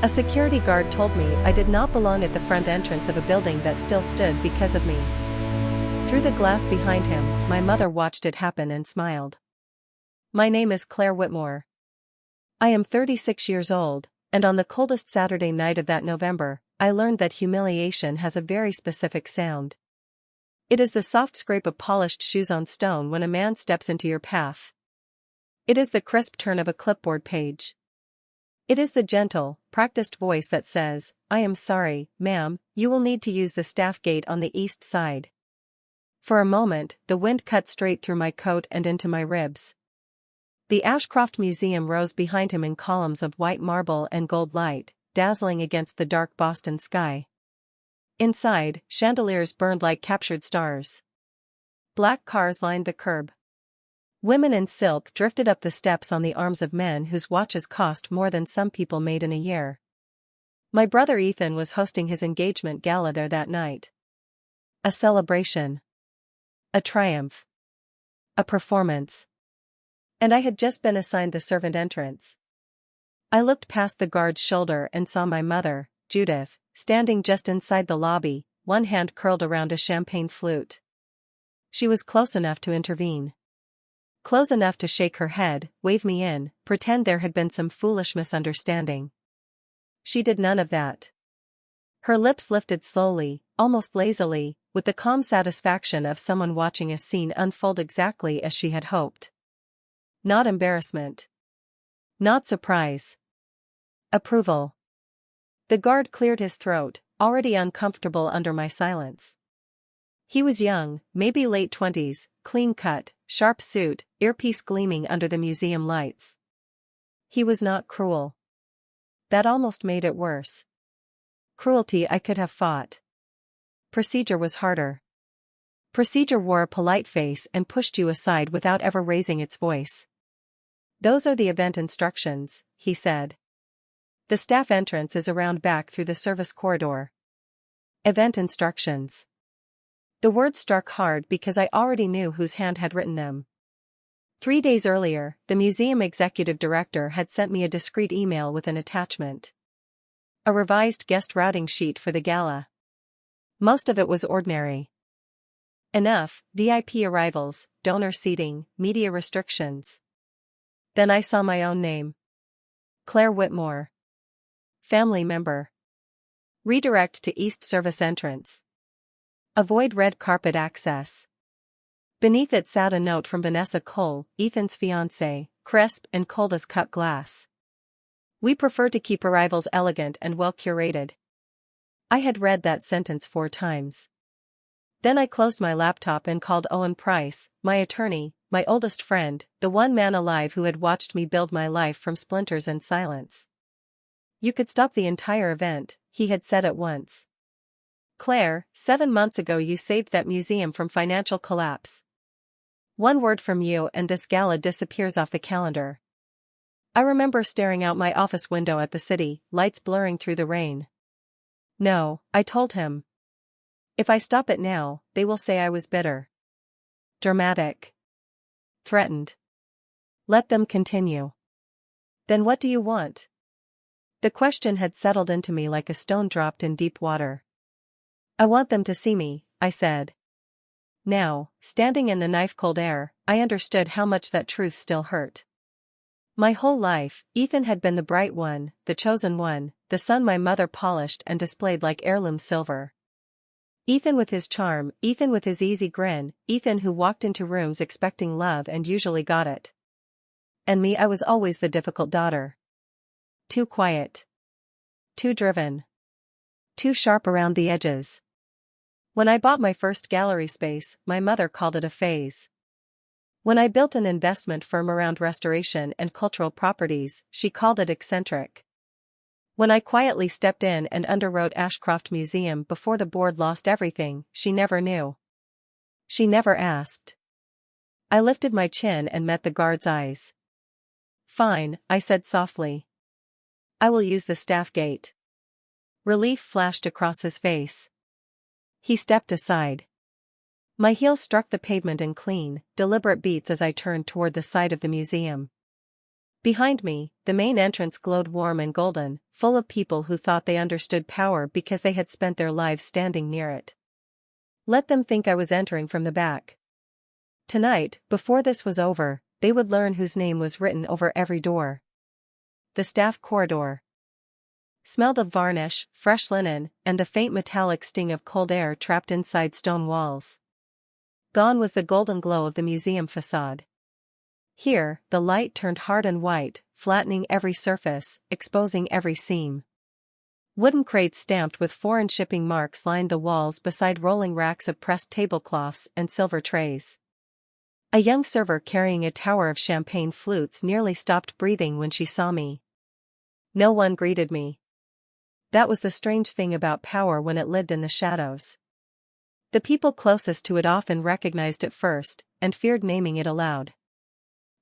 A security guard told me I did not belong at the front entrance of a building that still stood because of me. Through the glass behind him, my mother watched it happen and smiled. My name is Claire Whitmore. I am 36 years old, and on the coldest Saturday night of that November, I learned that humiliation has a very specific sound. It is the soft scrape of polished shoes on stone when a man steps into your path. It is the crisp turn of a clipboard page. It is the gentle, practiced voice that says, "I am sorry, ma'am, you will need to use the staff gate on the east side." For a moment, the wind cut straight through my coat and into my ribs. The Ashcroft Museum rose behind him in columns of white marble and gold light, dazzling against the dark Boston sky. Inside, chandeliers burned like captured stars. Black cars lined the curb. Women in silk drifted up the steps on the arms of men whose watches cost more than some people made in a year. My brother Ethan was hosting his engagement gala there that night. A celebration. A triumph. A performance. And I had just been assigned the servant entrance. I looked past the guard's shoulder and saw my mother, Judith, standing just inside the lobby, one hand curled around a champagne flute. She was close enough to intervene. Close enough to shake her head, wave me in, pretend there had been some foolish misunderstanding. She did none of that. Her lips lifted slowly, almost lazily, with the calm satisfaction of someone watching a scene unfold exactly as she had hoped. Not embarrassment. Not surprise. Approval. The guard cleared his throat, already uncomfortable under my silence. He was young, maybe late 20s, clean-cut, sharp suit, earpiece gleaming under the museum lights. He was not cruel. That almost made it worse. Cruelty I could have fought. Procedure was harder. Procedure wore a polite face and pushed you aside without ever raising its voice. "Those are the event instructions," he said. "The staff entrance is around back through the service corridor." Event instructions. The words struck hard because I already knew whose hand had written them. 3 days earlier, the museum executive director had sent me a discreet email with an attachment. A revised guest routing sheet for the gala. Most of it was ordinary enough: VIP arrivals, donor seating, media restrictions. Then I saw my own name. Claire Whitmore. Family member. Redirect to East Service entrance. Avoid red carpet access. Beneath it sat a note from Vanessa Cole, Ethan's fiancée, crisp and cold as cut glass. "We prefer to keep arrivals elegant and well curated." I had read that sentence 4 times. Then I closed my laptop and called Owen Price, my attorney, my oldest friend, the one man alive who had watched me build my life from splinters and silence. "You could stop the entire event," he had said at once. "Claire, 7 months ago you saved that museum from financial collapse. One word from you and this gala disappears off the calendar." I remember staring out my office window at the city, lights blurring through the rain. "No," I told him. "If I stop it now, they will say I was bitter. Dramatic. Threatened. Let them continue." "Then what do you want?" The question had settled into me like a stone dropped in deep water. "I want them to see me," I said. Now, standing in the knife-cold air, I understood how much that truth still hurt. My whole life, Ethan had been the bright one, the chosen one, the son my mother polished and displayed like heirloom silver. Ethan with his charm, Ethan with his easy grin, Ethan who walked into rooms expecting love and usually got it. And me, I was always the difficult daughter. Too quiet. Too driven. Too sharp around the edges. When I bought my first gallery space, my mother called it a phase. When I built an investment firm around restoration and cultural properties, she called it eccentric. When I quietly stepped in and underwrote Ashcroft Museum before the board lost everything, she never knew. She never asked. I lifted my chin and met the guard's eyes. "Fine," I said softly. "I will use the staff gate." Relief flashed across his face. He stepped aside. My heels struck the pavement in clean, deliberate beats as I turned toward the side of the museum. Behind me, the main entrance glowed warm and golden, full of people who thought they understood power because they had spent their lives standing near it. Let them think I was entering from the back. Tonight, before this was over, they would learn whose name was written over every door. The staff corridor smelled of varnish, fresh linen, and the faint metallic sting of cold air trapped inside stone walls. Gone was the golden glow of the museum facade. Here, the light turned hard and white, flattening every surface, exposing every seam. Wooden crates stamped with foreign shipping marks lined the walls beside rolling racks of pressed tablecloths and silver trays. A young server carrying a tower of champagne flutes nearly stopped breathing when she saw me. No one greeted me. That was the strange thing about power when it lived in the shadows. The people closest to it often recognized it first, and feared naming it aloud.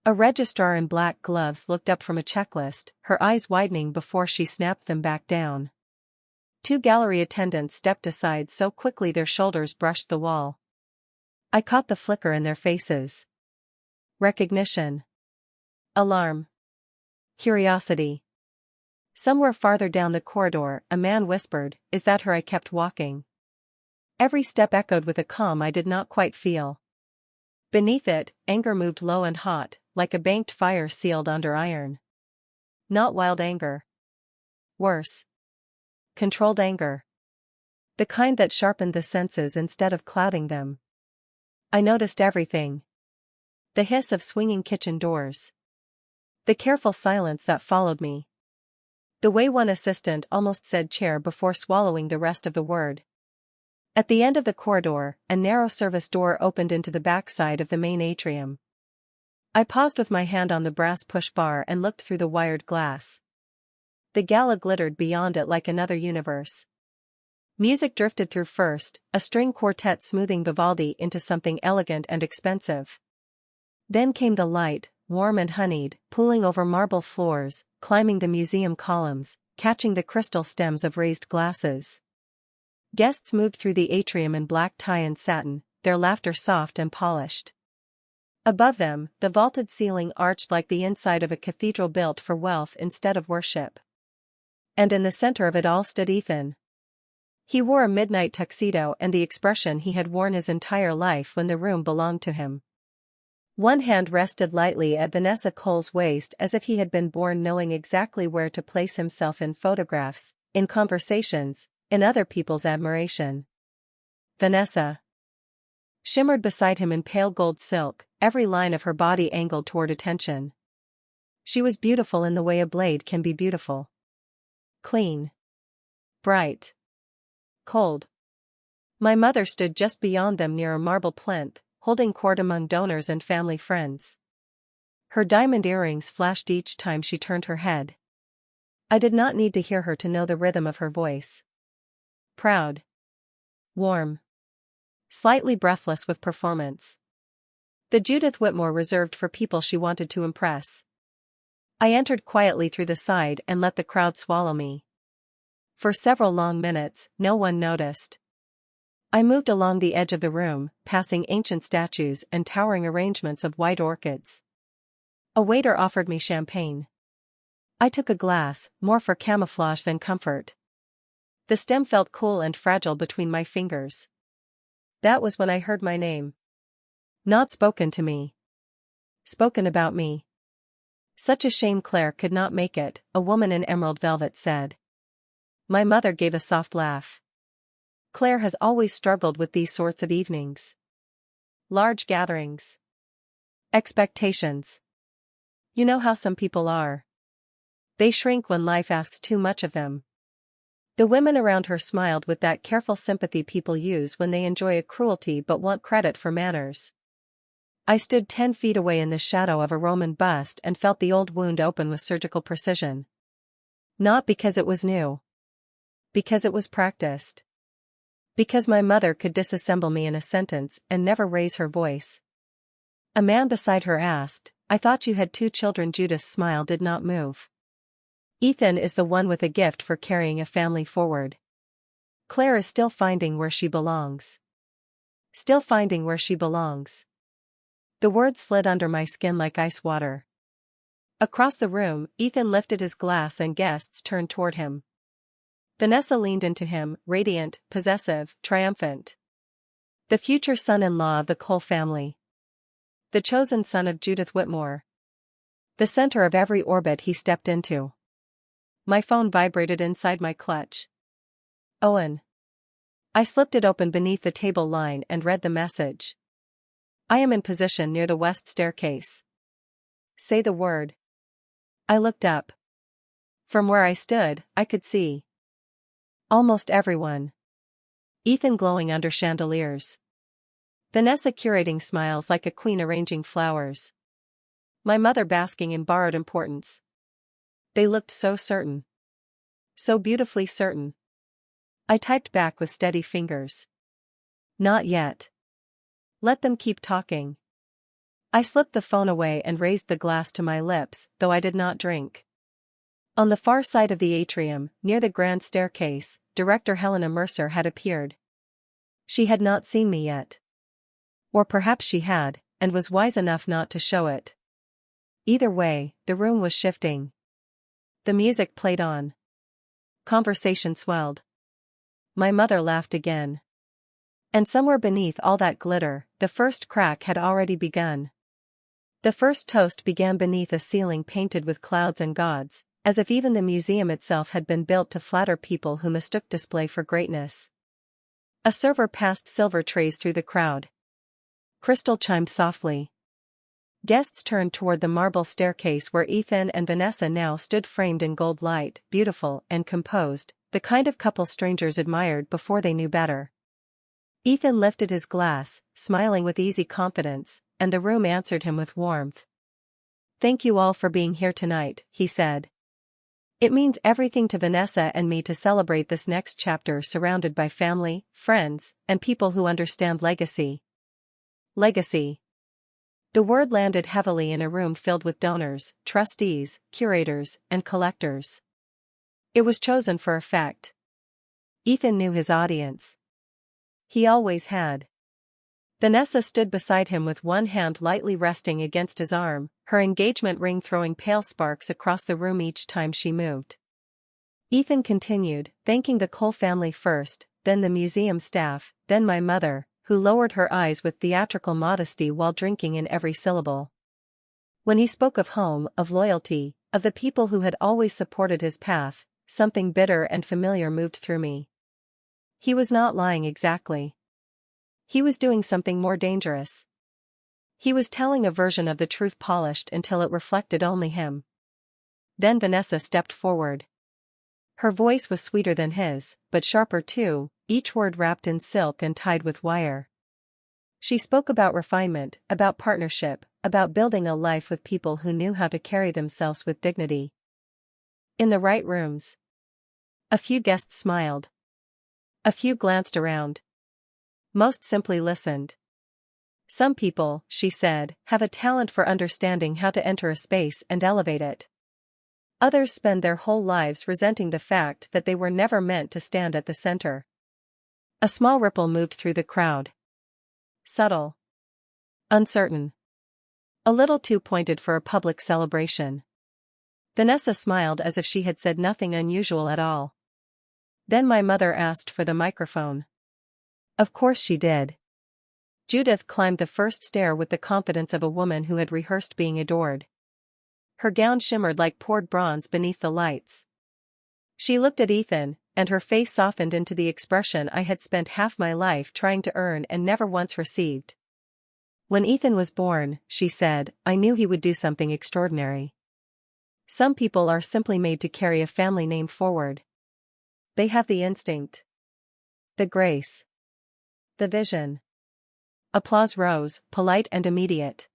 A registrar in black gloves looked up from a checklist, her eyes widening before she snapped them back down. Two gallery attendants stepped aside so quickly their shoulders brushed the wall. I caught the flicker in their faces. Recognition. Alarm. Curiosity. Somewhere farther down the corridor, a man whispered, "Is that her?" I kept walking. Every step echoed with a calm I did not quite feel. Beneath it, anger moved low and hot, like a banked fire sealed under iron. Not wild anger. Worse. Controlled anger. The kind that sharpened the senses instead of clouding them. I noticed everything. The hiss of swinging kitchen doors. The careful silence that followed me. The way one assistant almost said chair before swallowing the rest of the word. At the end of the corridor, a narrow service door opened into the backside of the main atrium. I paused with my hand on the brass push bar and looked through the wired glass. The gala glittered beyond it like another universe. Music drifted through first, a string quartet smoothing Vivaldi into something elegant and expensive. Then came the light, warm and honeyed, pooling over marble floors, climbing the museum columns, catching the crystal stems of raised glasses. Guests moved through the atrium in black tie and satin, their laughter soft and polished. Above them, the vaulted ceiling arched like the inside of a cathedral built for wealth instead of worship. And in the center of it all stood Ethan. He wore a midnight tuxedo and the expression he had worn his entire life when the room belonged to him. One hand rested lightly at Vanessa Cole's waist as if he had been born knowing exactly where to place himself in photographs, in conversations, in other people's admiration. Vanessa shimmered beside him in pale gold silk, every line of her body angled toward attention. She was beautiful in the way a blade can be beautiful. Clean. Bright. Cold. My mother stood just beyond them near a marble plinth, holding court among donors and family friends. Her diamond earrings flashed each time she turned her head. I did not need to hear her to know the rhythm of her voice. Proud. Warm. Slightly breathless with performance. The Judith Whitmore reserved for people she wanted to impress. I entered quietly through the side and let the crowd swallow me. For several long minutes, no one noticed. I moved along the edge of the room, passing ancient statues and towering arrangements of white orchids. A waiter offered me champagne. I took a glass, more for camouflage than comfort. The stem felt cool and fragile between my fingers. That was when I heard my name. Not spoken to me. Spoken about me. Such a shame Claire could not make it, a woman in emerald velvet said. My mother gave a soft laugh. Claire has always struggled with these sorts of evenings. Large gatherings. Expectations. You know how some people are. They shrink when life asks too much of them. The women around her smiled with that careful sympathy people use when they enjoy a cruelty but want credit for manners. I stood 10 feet away in the shadow of a Roman bust and felt the old wound open with surgical precision. Not because it was new. Because it was practiced. Because my mother could disassemble me in a sentence and never raise her voice. A man beside her asked, "I thought you had 2 children." Judith's smile did not move. Ethan is the one with a gift for carrying a family forward. Claire is still finding where she belongs. Still finding where she belongs. The words slid under my skin like ice water. Across the room, Ethan lifted his glass and guests turned toward him. Vanessa leaned into him, radiant, possessive, triumphant. The future son-in-law of the Cole family. The chosen son of Judith Whitmore. The center of every orbit he stepped into. My phone vibrated inside my clutch. Owen. I slipped it open beneath the table line and read the message. I am in position near the west staircase. Say the word. I looked up. From where I stood, I could see almost everyone. Ethan glowing under chandeliers. Vanessa curating smiles like a queen arranging flowers. My mother basking in borrowed importance. They looked so certain. So beautifully certain. I typed back with steady fingers. Not yet. Let them keep talking. I slipped the phone away and raised the glass to my lips, though I did not drink. On the far side of the atrium, near the grand staircase, director Helena Mercer had appeared. She had not seen me yet. Or perhaps she had, and was wise enough not to show it. Either way, the room was shifting. The music played on. Conversation swelled. My mother laughed again. And somewhere beneath all that glitter, the first crack had already begun. The first toast began beneath a ceiling painted with clouds and gods, as if even the museum itself had been built to flatter people who mistook display for greatness. A server passed silver trays through the crowd. Crystal chimed softly. Guests turned toward the marble staircase where Ethan and Vanessa now stood framed in gold light, beautiful and composed, the kind of couple strangers admired before they knew better. Ethan lifted his glass, smiling with easy confidence, and the room answered him with warmth. Thank you all for being here tonight, he said. It means everything to Vanessa and me to celebrate this next chapter surrounded by family, friends, and people who understand legacy. Legacy. The word landed heavily in a room filled with donors, trustees, curators, and collectors. It was chosen for effect. Ethan knew his audience. He always had. Vanessa stood beside him with one hand lightly resting against his arm, her engagement ring throwing pale sparks across the room each time she moved. Ethan continued, thanking the Cole family first, then the museum staff, then my mother, who lowered her eyes with theatrical modesty while drinking in every syllable. When he spoke of home, of loyalty, of the people who had always supported his path, something bitter and familiar moved through me. He was not lying exactly. He was doing something more dangerous. He was telling a version of the truth polished until it reflected only him. Then Vanessa stepped forward. Her voice was sweeter than his, but sharper too, each word wrapped in silk and tied with wire. She spoke about refinement, about partnership, about building a life with people who knew how to carry themselves with dignity. In the right rooms. A few guests smiled. A few glanced around. Most simply listened. Some people, she said, have a talent for understanding how to enter a space and elevate it. Others spend their whole lives resenting the fact that they were never meant to stand at the center. A small ripple moved through the crowd. Subtle. Uncertain. A little too pointed for a public celebration. Vanessa smiled as if she had said nothing unusual at all. Then my mother asked for the microphone. Of course she did. Judith climbed the first stair with the confidence of a woman who had rehearsed being adored. Her gown shimmered like poured bronze beneath the lights. She looked at Ethan, and her face softened into the expression I had spent half my life trying to earn and never once received. When Ethan was born, she said, I knew he would do something extraordinary. Some people are simply made to carry a family name forward. They have the instinct. The grace. The vision. Applause rose, polite and immediate.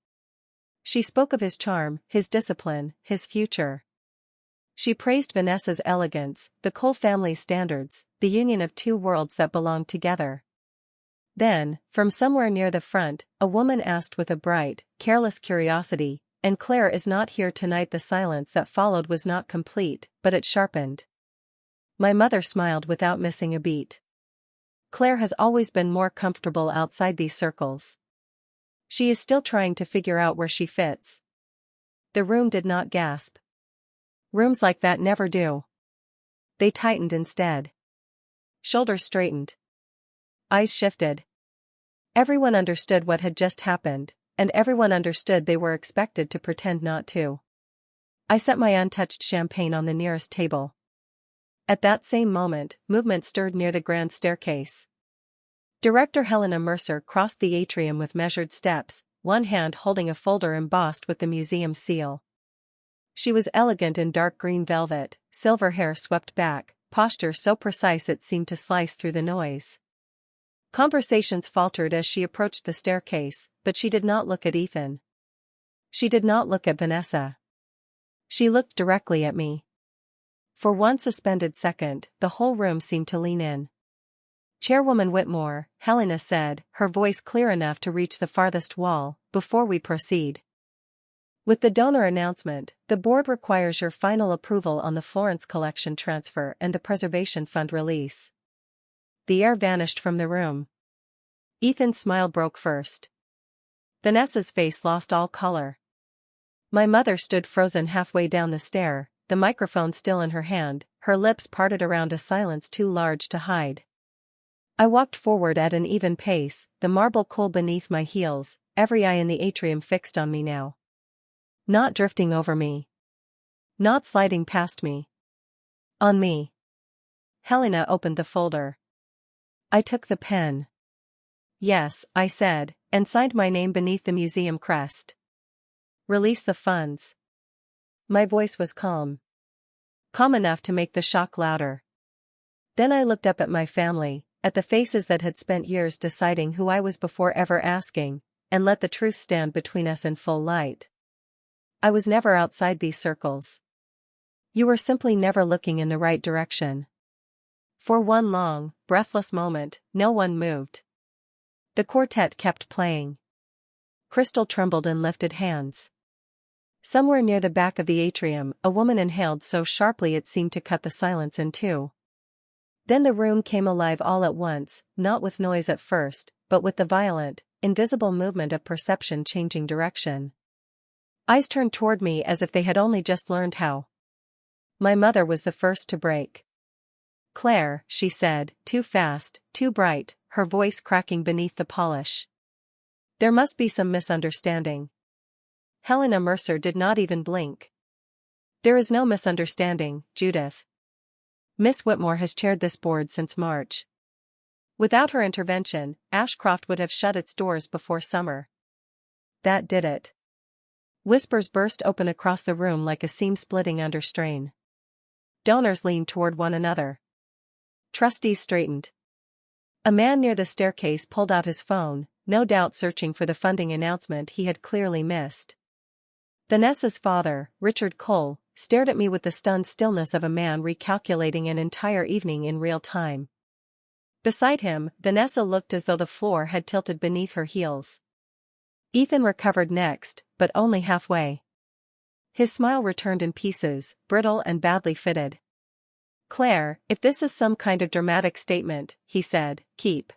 She spoke of his charm, his discipline, his future. She praised Vanessa's elegance, the Cole family's standards, the union of two worlds that belonged together. Then, from somewhere near the front, a woman asked with a bright, careless curiosity, and Claire is not here tonight. The silence that followed was not complete, but it sharpened. My mother smiled without missing a beat. Claire has always been more comfortable outside these circles. She is still trying to figure out where she fits. The room did not gasp. Rooms like that never do. They tightened instead. Shoulders straightened. Eyes shifted. Everyone understood what had just happened, and everyone understood they were expected to pretend not to. I set my untouched champagne on the nearest table. At that same moment, movement stirred near the grand staircase. Director Helena Mercer crossed the atrium with measured steps, one hand holding a folder embossed with the museum seal. She was elegant in dark green velvet, silver hair swept back, posture so precise it seemed to slice through the noise. Conversations faltered as she approached the staircase, but she did not look at Ethan. She did not look at Vanessa. She looked directly at me. For one suspended second, the whole room seemed to lean in. "Chairwoman Whitmore," Helena said, her voice clear enough to reach the farthest wall, "before we proceed. With the donor announcement, the board requires your final approval on the Florence collection transfer and the Preservation Fund release." The air vanished from the room. Ethan's smile broke first. Vanessa's face lost all color. My mother stood frozen halfway down the stair, the microphone still in her hand, her lips parted around a silence too large to hide. I walked forward at an even pace, the marble cool beneath my heels, every eye in the atrium fixed on me now. Not drifting over me. Not sliding past me. On me. Helena opened the folder. I took the pen. "Yes," I said, and signed my name beneath the museum crest. "Release the funds." My voice was calm. Calm enough to make the shock louder. Then I looked up at my family, at the faces that had spent years deciding who I was before ever asking, and let the truth stand between us in full light. I was never outside these circles. You were simply never looking in the right direction. For one long, breathless moment, no one moved. The quartet kept playing. Crystal trembled in lifted hands. Somewhere near the back of the atrium, a woman inhaled so sharply it seemed to cut the silence in two. Then the room came alive all at once, not with noise at first, but with the violent, invisible movement of perception changing direction. Eyes turned toward me as if they had only just learned how. My mother was the first to break. "Claire," she said, too fast, too bright, her voice cracking beneath the polish. "There must be some misunderstanding." Helena Mercer did not even blink. "There is no misunderstanding, Judith. Miss Whitmore has chaired this board since March. Without her intervention, Ashcroft would have shut its doors before summer. That did it." Whispers burst open across the room like a seam splitting under strain. Donors leaned toward one another. Trustees straightened. A man near the staircase pulled out his phone, no doubt searching for the funding announcement he had clearly missed. Vanessa's father, Richard Cole, stared at me with the stunned stillness of a man recalculating an entire evening in real time. Beside him, Vanessa looked as though the floor had tilted beneath her heels. Ethan recovered next, but only halfway. His smile returned in pieces, brittle and badly fitted. "Claire, if this is some kind of dramatic statement," he said, "keep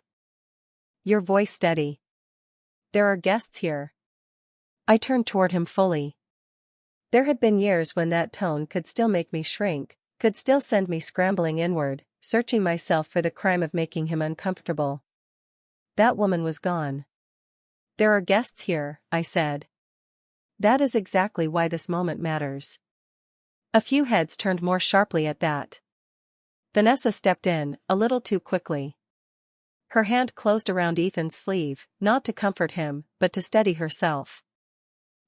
your voice steady. There are guests here." I turned toward him fully. There had been years when that tone could still make me shrink, could still send me scrambling inward, searching myself for the crime of making him uncomfortable. That woman was gone. "There are guests here," I said. That is exactly why this moment matters. A few heads turned more sharply at that. Vanessa stepped in, a little too quickly. Her hand closed around Ethan's sleeve, not to comfort him, but to steady herself.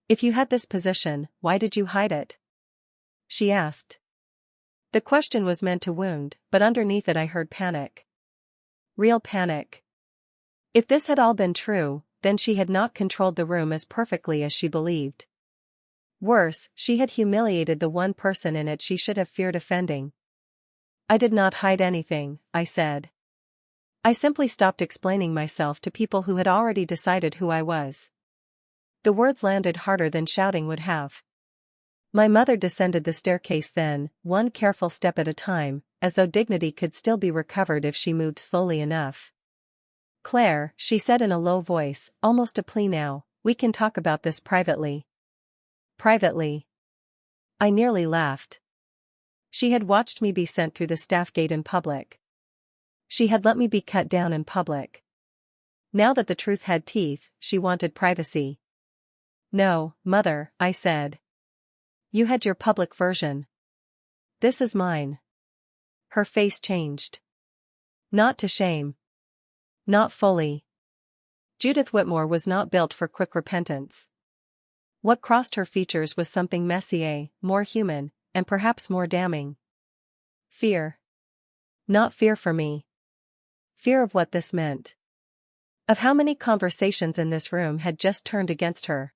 "If you had this position, why did you hide it?" she asked. The question was meant to wound, but underneath it I heard panic. Real panic. If this had all been true, then she had not controlled the room as perfectly as she believed. Worse, she had humiliated the one person in it she should have feared offending. "I did not hide anything," I said. "I simply stopped explaining myself to people who had already decided who I was." The words landed harder than shouting would have. My mother descended the staircase then, one careful step at a time, as though dignity could still be recovered if she moved slowly enough. "Claire," she said in a low voice, almost a plea now, "we can talk about this privately." Privately. I nearly laughed. She had watched me be sent through the staff gate in public. She had let me be cut down in public. Now that the truth had teeth, she wanted privacy. No, Mother, I said. You had your public version. This is mine. Her face changed. Not to shame. Not fully. Judith Whitmore was not built for quick repentance. What crossed her features was something messier, more human, and perhaps more damning. Fear. Not fear for me. Fear of what this meant. Of how many conversations in this room had just turned against her.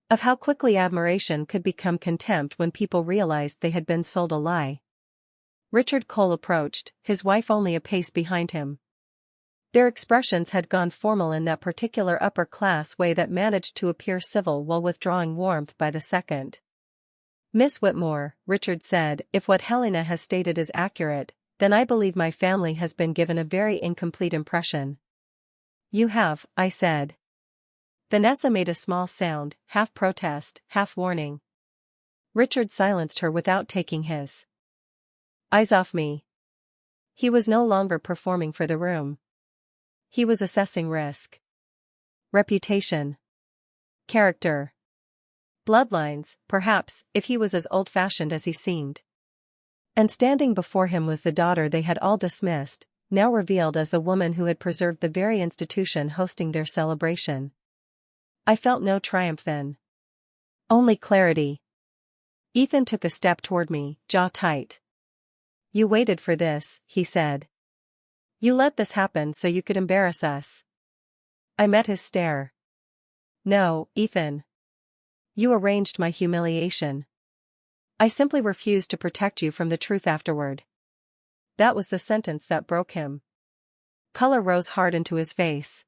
Of how quickly admiration could become contempt when people realized they had been sold a lie. Richard Cole approached, his wife only a pace behind him. Their expressions had gone formal in that particular upper-class way that managed to appear civil while withdrawing warmth by the second. Miss Whitmore, Richard said, if what Helena has stated is accurate, then I believe my family has been given a very incomplete impression. You have, I said. Vanessa made a small sound, half protest, half warning. Richard silenced her without taking his eyes off me. He was no longer performing for the room. He was assessing risk. Reputation. Character. Bloodlines, perhaps, if he was as old-fashioned as he seemed. And standing before him was the daughter they had all dismissed, now revealed as the woman who had preserved the very institution hosting their celebration. I felt no triumph then. Only clarity. Ethan took a step toward me, jaw tight. You waited for this, he said. You let this happen so you could embarrass us. I met his stare. No, Ethan. You arranged my humiliation. I simply refused to protect you from the truth afterward. That was the sentence that broke him. Color rose hard into his face.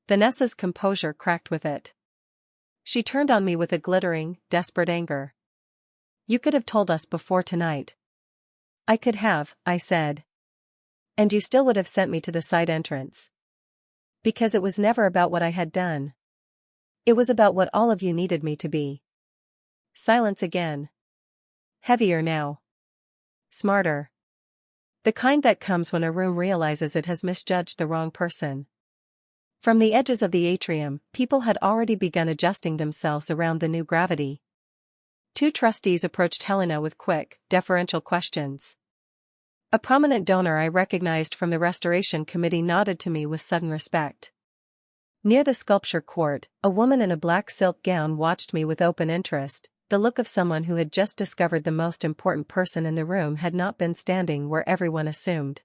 Vanessa's composure cracked with it. She turned on me with a glittering, desperate anger. You could have told us before tonight. I could have, I said. And you still would have sent me to the side entrance. Because it was never about what I had done. It was about what all of you needed me to be. Silence again. Heavier now. Smarter. The kind that comes when a room realizes it has misjudged the wrong person. From the edges of the atrium, people had already begun adjusting themselves around the new gravity. 2 trustees approached Helena with quick, deferential questions. A prominent donor I recognized from the Restoration Committee nodded to me with sudden respect. Near the sculpture court, a woman in a black silk gown watched me with open interest, the look of someone who had just discovered the most important person in the room had not been standing where everyone assumed.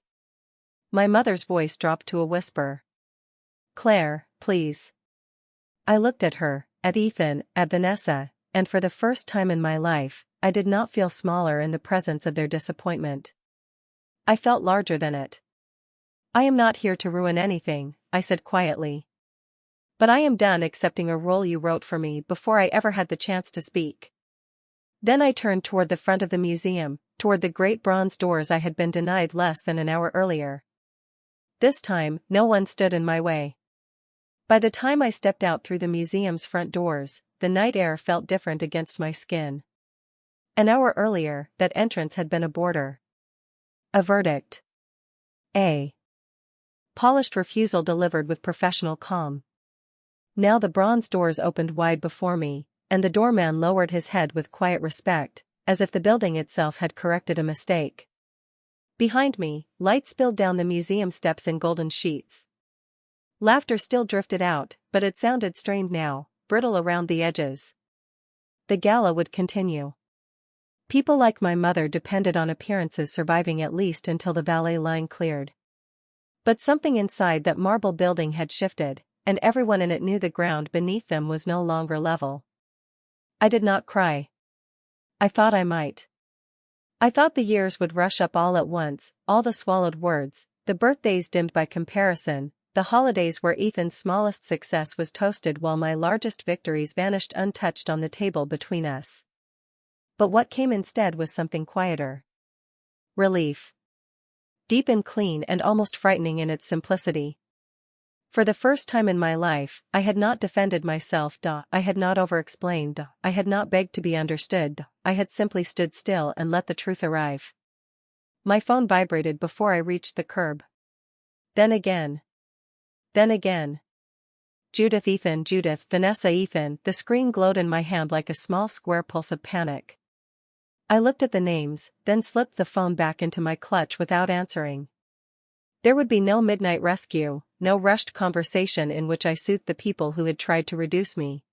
My mother's voice dropped to a whisper. Claire, please. I looked at her, at Ethan, at Vanessa, and for the first time in my life, I did not feel smaller in the presence of their disappointment. I felt larger than it. I am not here to ruin anything, I said quietly. But I am done accepting a role you wrote for me before I ever had the chance to speak. Then I turned toward the front of the museum, toward the great bronze doors I had been denied less than an hour earlier. This time, no one stood in my way. By the time I stepped out through the museum's front doors, the night air felt different against my skin. An hour earlier, that entrance had been a border. A verdict. A polished refusal delivered with professional calm. Now the bronze doors opened wide before me, and the doorman lowered his head with quiet respect, as if the building itself had corrected a mistake. Behind me, light spilled down the museum steps in golden sheets. Laughter still drifted out, but it sounded strained now, brittle around the edges. The gala would continue. People like my mother depended on appearances surviving at least until the valet line cleared. But something inside that marble building had shifted, and everyone in it knew the ground beneath them was no longer level. I did not cry. I thought I might. I thought the years would rush up all at once, all the swallowed words, the birthdays dimmed by comparison, the holidays where Ethan's smallest success was toasted while my largest victories vanished untouched on the table between us. But what came instead was something quieter. Relief. Deep and clean and almost frightening in its simplicity. For the first time in my life, I had not defended myself. I had not over-explained. I had not begged to be understood. I had simply stood still and let the truth arrive. My phone vibrated before I reached the curb. Then again. Then again. Judith, Ethan, Judith, Vanessa, Ethan. The screen glowed in my hand like a small square pulse of panic. I looked at the names, then slipped the phone back into my clutch without answering. There would be no midnight rescue, no rushed conversation in which I soothed the people who had tried to reduce me.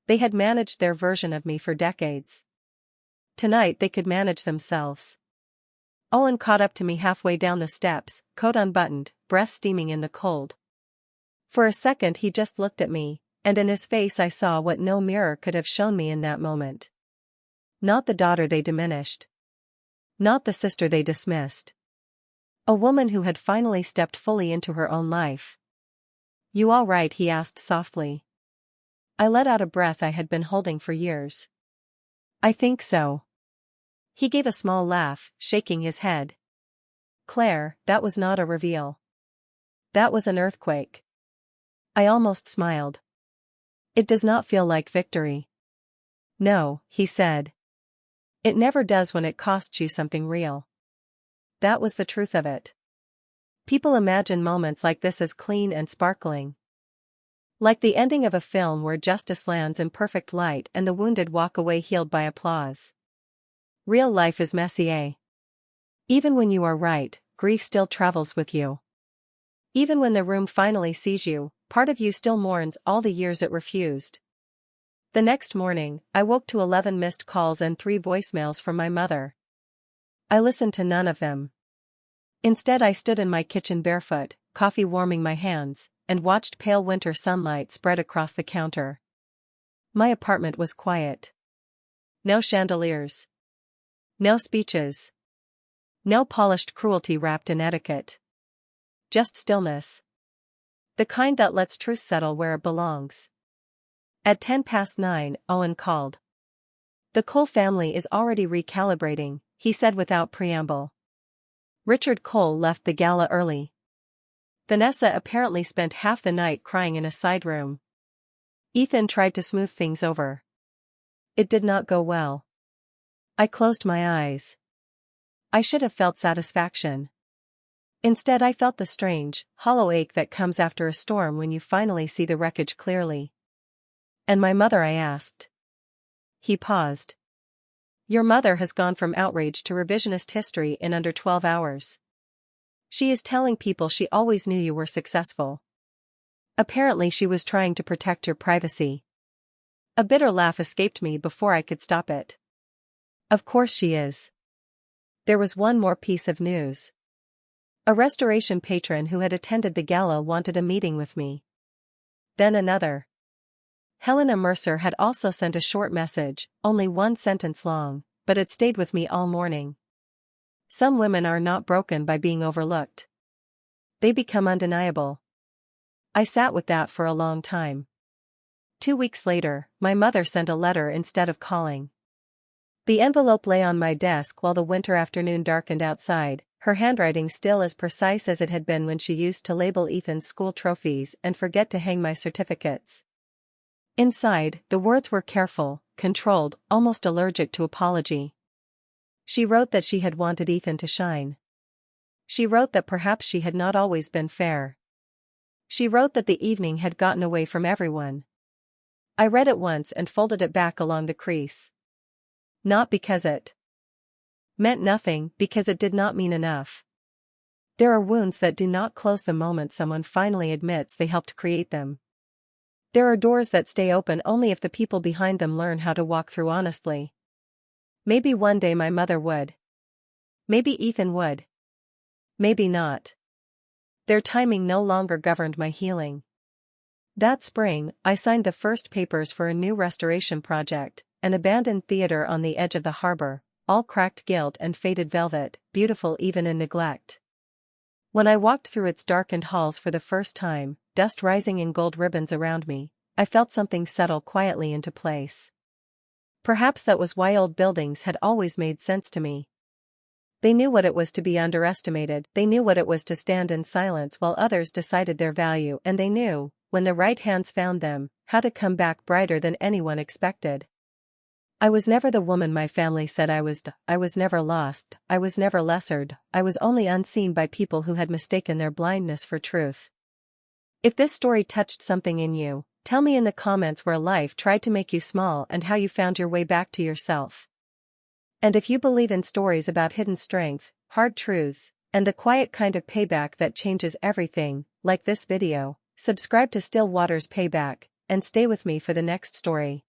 They had managed their version of me for decades. Tonight they could manage themselves. Owen caught up to me halfway down the steps, coat unbuttoned, breath steaming in the cold. For a second he just looked at me, and in his face I saw what no mirror could have shown me in that moment. Not the daughter they diminished. Not the sister they dismissed. A woman who had finally stepped fully into her own life. "You all right?" he asked softly. I let out a breath I had been holding for years. "I think so." He gave a small laugh, shaking his head. "Claire, that was not a reveal. That was an earthquake." I almost smiled. "It does not feel like victory." "No," he said. "It never does when it costs you something real." That was the truth of it. People imagine moments like this as clean and sparkling. Like the ending of a film where justice lands in perfect light and the wounded walk away healed by applause. Real life is messy, eh? Even when you are right, grief still travels with you. Even when the room finally sees you, part of you still mourns all the years it refused. The next morning, I woke to 11 missed calls and 3 voicemails from my mother. I listened to none of them. Instead I stood in my kitchen barefoot, coffee warming my hands, and watched pale winter sunlight spread across the counter. My apartment was quiet. No chandeliers. No speeches. No polished cruelty wrapped in etiquette. Just stillness. The kind that lets truth settle where it belongs. At 9:10, Owen called. "The Cole family is already recalibrating," he said without preamble. Richard Cole left the gala early. Vanessa apparently spent half the night crying in a side room. Ethan tried to smooth things over. It did not go well. I closed my eyes. I should have felt satisfaction. Instead I felt the strange, hollow ache that comes after a storm when you finally see the wreckage clearly. "And my mother?" I asked. He paused. "Your mother has gone from outrage to revisionist history in under 12 hours. She is telling people she always knew you were successful. Apparently she was trying to protect your privacy." A bitter laugh escaped me before I could stop it. "Of course she is." There was one more piece of news. A restoration patron who had attended the gala wanted a meeting with me. Then another. Helena Mercer had also sent a short message, only 1 sentence long, but it stayed with me all morning. Some women are not broken by being overlooked. They become undeniable. I sat with that for a long time. 2 weeks later, my mother sent a letter instead of calling. The envelope lay on my desk while the winter afternoon darkened outside, her handwriting still as precise as it had been when she used to label Ethan's school trophies and forget to hang my certificates. Inside, the words were careful, controlled, almost allergic to apology. She wrote that she had wanted Ethan to shine. She wrote that perhaps she had not always been fair. She wrote that the evening had gotten away from everyone. I read it once and folded it back along the crease. Not because it meant nothing, because it did not mean enough. There are wounds that do not close the moment someone finally admits they helped create them. There are doors that stay open only if the people behind them learn how to walk through honestly. Maybe one day my mother would. Maybe Ethan would. Maybe not. Their timing no longer governed my healing. That spring, I signed the first papers for a new restoration project, an abandoned theater on the edge of the harbor, all cracked gilt and faded velvet, beautiful even in neglect. When I walked through its darkened halls for the first time, dust rising in gold ribbons around me, I felt something settle quietly into place. Perhaps that was why old buildings had always made sense to me. They knew what it was to be underestimated, they knew what it was to stand in silence while others decided their value, and they knew, when the right hands found them, how to come back brighter than anyone expected. I was never the woman my family said I was. I was never lost, I was never lessered, I was only unseen by people who had mistaken their blindness for truth. If this story touched something in you, tell me in the comments where life tried to make you small and how you found your way back to yourself. And if you believe in stories about hidden strength, hard truths, and the quiet kind of payback that changes everything, like this video, subscribe to Still Waters Payback, and stay with me for the next story.